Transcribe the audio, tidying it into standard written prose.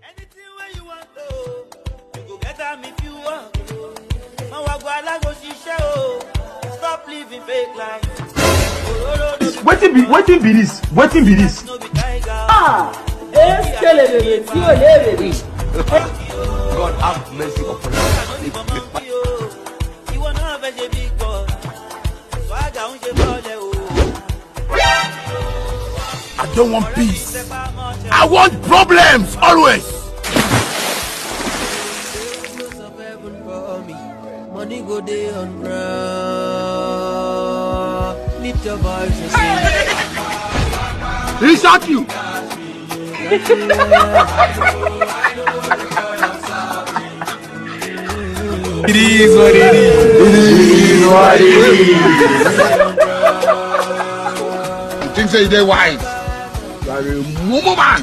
Anything where you want to, you go get them if you want to. Stop living fake life. Waiting be this. God have mercy upon us. I don't want peace. I want problems always. Money go day on ground. Lift your voice and sing. He shot you. It is what it is. You think so? They're wise. You are a mumu man.